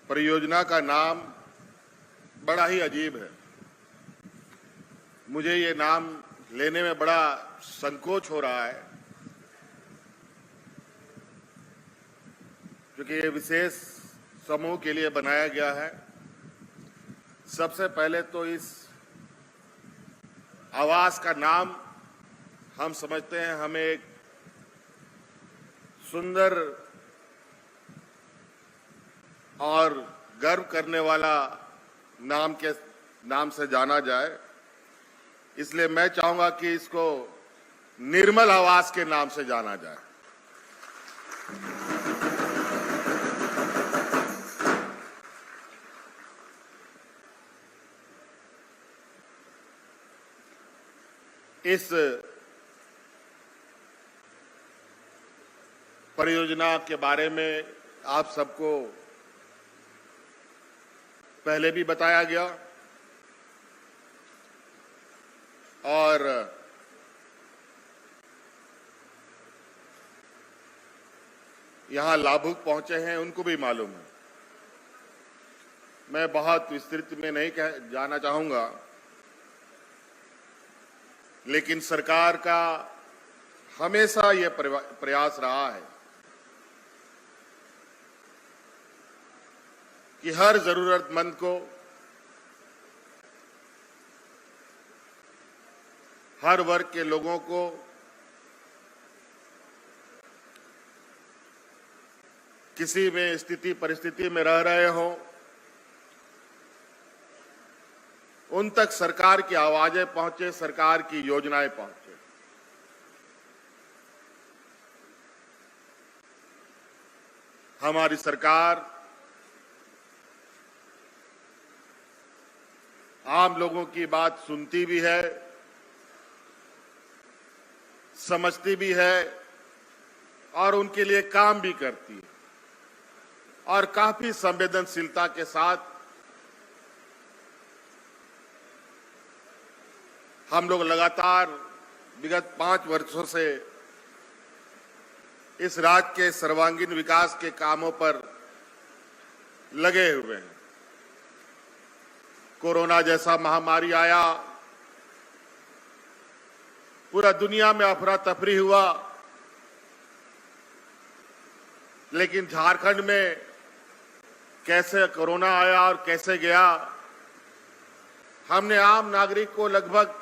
परियोजना का नाम बड़ा ही अजीब है। मुझे ये नाम लेने में बड़ा संकोच हो रहा है, क्योंकि ये विशेष समूह के लिए बनाया गया है। सबसे पहले तो इस आवास का नाम हम समझते हैं हमें एक सुंदर और गर्व करने वाला नाम से जाना जाए, इसलिए मैं चाहूंगा कि इसको निर्मल आवास के नाम से जाना जाए। इस परियोजना के बारे में आप सबको पहले भी बताया गया और यहां लाभुक पहुंचे हैं उनको भी मालूम है। मैं बहुत विस्तृत में नहीं जाना चाहूंगा, लेकिन सरकार का हमेशा यह प्रयास रहा है कि हर जरूरतमंद को, हर वर्ग के लोगों को किसी में स्थिति परिस्थिति में रह रहे हों, उन तक सरकार की आवाजें पहुंचे, सरकार की योजनाएं पहुंचे। हमारी सरकार आम लोगों की बात सुनती भी है, समझती भी है और उनके लिए काम भी करती है, और काफी संवेदनशीलता के साथ हम लोग लगातार विगत 5 वर्षों से इस राज्य के सर्वांगीण विकास के कामों पर लगे हुए हैं। कोरोना जैसा महामारी आया, पूरा दुनिया में अफरा तफरी हुआ, लेकिन झारखंड में कैसे कोरोना आया और कैसे गया, हमने आम नागरिक को लगभग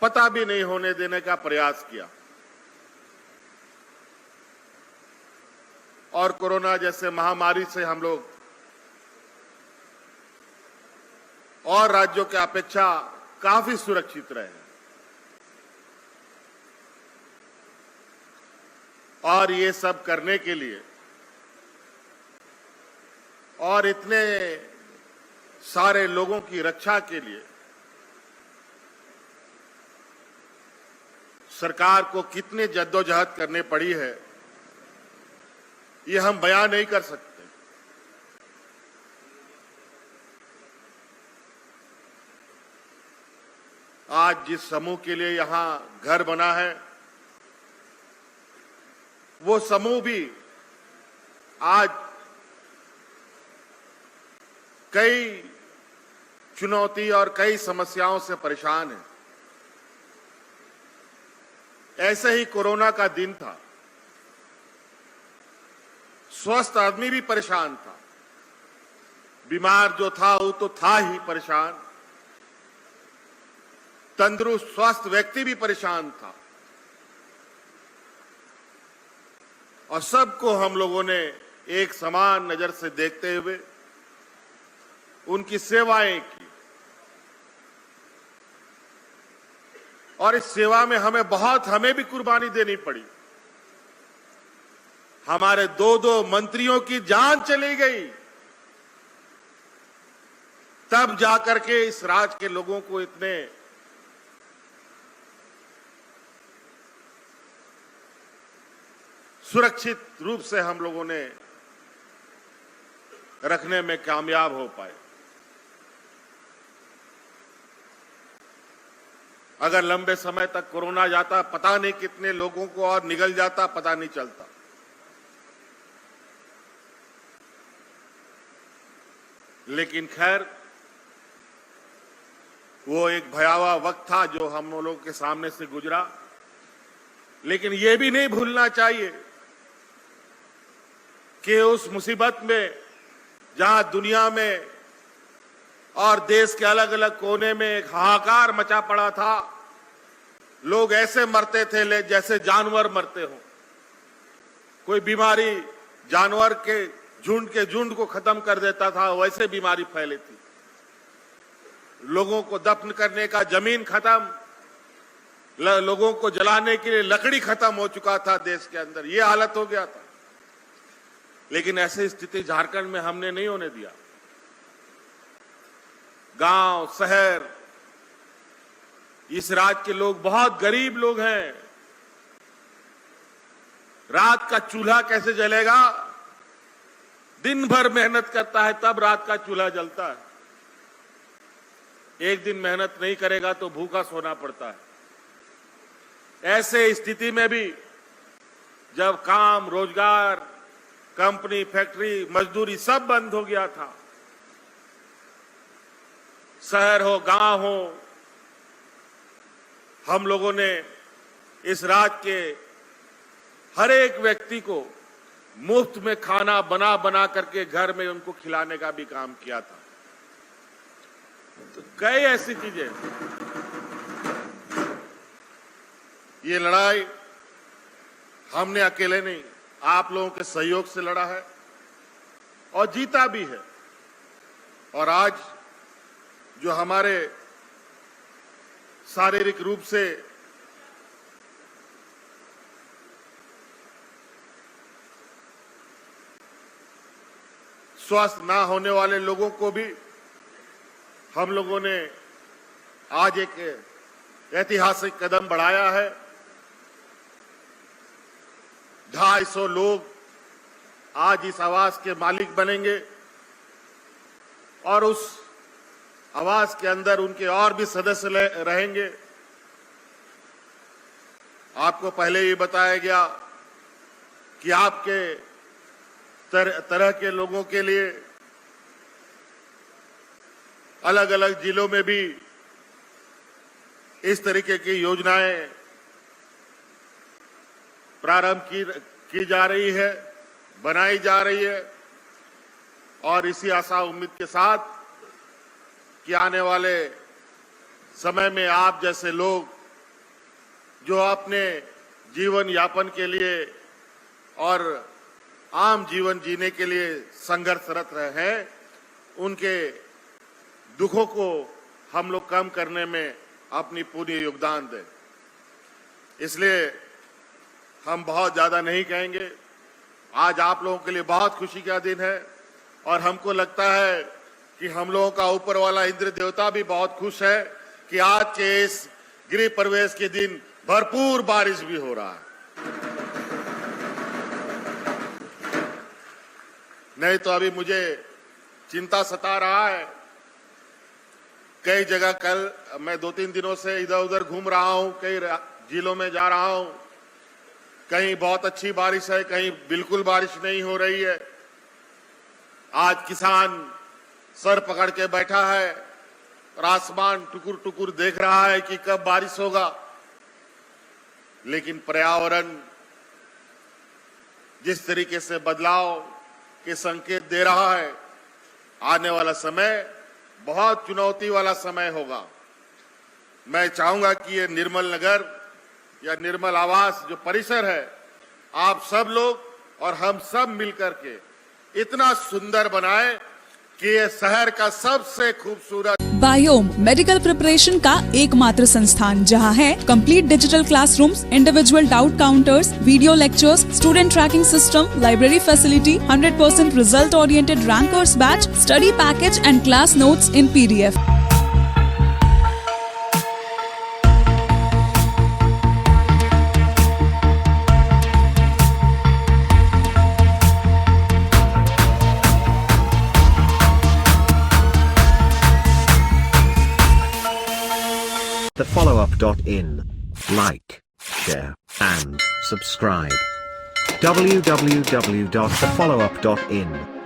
पता भी नहीं होने देने का प्रयास किया, और कोरोना जैसे महामारी से हम लोग और राज्यों की अपेक्षा काफी सुरक्षित रहे। और ये सब करने के लिए और इतने सारे लोगों की रक्षा के लिए सरकार को कितने जद्दोजहद करने पड़ी है, ये हम बयान नहीं कर सकते। आज जिस समूह के लिए यहां घर बना है, वो समूह भी आज कई चुनौती और कई समस्याओं से परेशान है। ऐसे ही कोरोना का दिन था, स्वस्थ आदमी भी परेशान था, बीमार जो था वो तो था ही परेशान, तंदुरुस्त स्वस्थ व्यक्ति भी परेशान था, और सबको हम लोगों ने एक समान नजर से देखते हुए उनकी सेवाएं की। और इस सेवा में हमें भी कुर्बानी देनी पड़ी। हमारे 2 मंत्रियों की जान चली गई, तब जाकर के इस राज्य के लोगों को इतने सुरक्षित रूप से हम लोगों ने रखने में कामयाब हो पाए। अगर लंबे समय तक कोरोना जाता, पता नहीं कितने लोगों को और निगल जाता, पता नहीं चलता। लेकिन खैर, वो एक भयावह वक्त था जो हम लोगों के सामने से गुजरा। लेकिन ये भी नहीं भूलना चाहिए कि उस मुसीबत में, जहां दुनिया में और देश के अलग अलग कोने में एक हाहाकार मचा पड़ा था, लोग ऐसे मरते थे जैसे जानवर मरते हो। कोई बीमारी जानवर के झुंड को खत्म कर देता था, वैसे बीमारी फैली थी। लोगों को दफन करने का जमीन खत्म, लोगों को जलाने के लिए लकड़ी खत्म हो चुका था देश के अंदर, ये हालत हो गया था। लेकिन ऐसी स्थिति झारखंड में हमने नहीं होने दिया। गांव, शहर, इस राज्य के लोग बहुत गरीब लोग हैं। रात का चूल्हा कैसे जलेगा? दिन भर मेहनत करता है तब रात का चूल्हा जलता है। एक दिन मेहनत नहीं करेगा तो भूखा सोना पड़ता है। ऐसे स्थिति में भी जब काम, रोजगार, कंपनी, फैक्ट्री, मजदूरी सब बंद हो गया था, शहर हो, गांव हो, हम लोगों ने इस राज्य के हर एक व्यक्ति को मुफ्त में खाना बना बना करके घर में उनको खिलाने का भी काम किया था। तो कई ऐसी चीजें, ये लड़ाई हमने अकेले नहीं, आप लोगों के सहयोग से लड़ा है और जीता भी है। और आज जो हमारे शारीरिक रूप से स्वस्थ ना होने वाले लोगों को भी हम लोगों ने आज एक ऐतिहासिक कदम बढ़ाया है। 250 लोग आज इस आवास के मालिक बनेंगे और उस आवास के अंदर उनके और भी सदस्य रहेंगे। आपको पहले ही बताया गया कि आपके तरह के लोगों के लिए अलग अलग जिलों में भी इस तरीके की योजनाएं प्रारंभ की जा रही है, बनाई जा रही है। और इसी आशा उम्मीद के साथ कि आने वाले समय में आप जैसे लोग जो अपने जीवन यापन के लिए और आम जीवन जीने के लिए संघर्षरत रहे हैं, उनके दुखों को हम लोग कम करने में अपनी पूरी योगदान दें। इसलिए हम बहुत ज्यादा नहीं कहेंगे। आज आप लोगों के लिए बहुत खुशी का दिन है और हमको लगता है कि हम लोगों का ऊपर वाला इंद्र देवता भी बहुत खुश है कि आज के इस गृह प्रवेश के दिन भरपूर बारिश भी हो रहा है। नहीं तो अभी मुझे चिंता सता रहा है। कई जगह कल मैं 2-3 दिनों से इधर उधर घूम रहा हूं, कई जिलों में जा रहा हूं। कहीं बहुत अच्छी बारिश है, कहीं बिल्कुल बारिश नहीं हो रही है। आज किसान सर पकड़ के बैठा है और आसमान टुकुर टुकुर देख रहा है कि कब बारिश होगा। लेकिन पर्यावरण जिस तरीके से बदलाव के संकेत दे रहा है, आने वाला समय बहुत चुनौती वाला समय होगा। मैं चाहूंगा कि ये निर्मल नगर या निर्मल आवास जो परिसर है, आप सब लोग और हम सब मिलकर के इतना सुंदर बनाएं कि ये शहर का सबसे खूबसूरत बायोम मेडिकल प्रिपरेशन का एकमात्र संस्थान, जहां है complete digital classrooms, individual doubt counters, video lectures, student tracking system, library facility, 100% result oriented rankers batch, study package and class notes in PDF. thefollowup.in. Like, share, and subscribe. www.thefollowup.in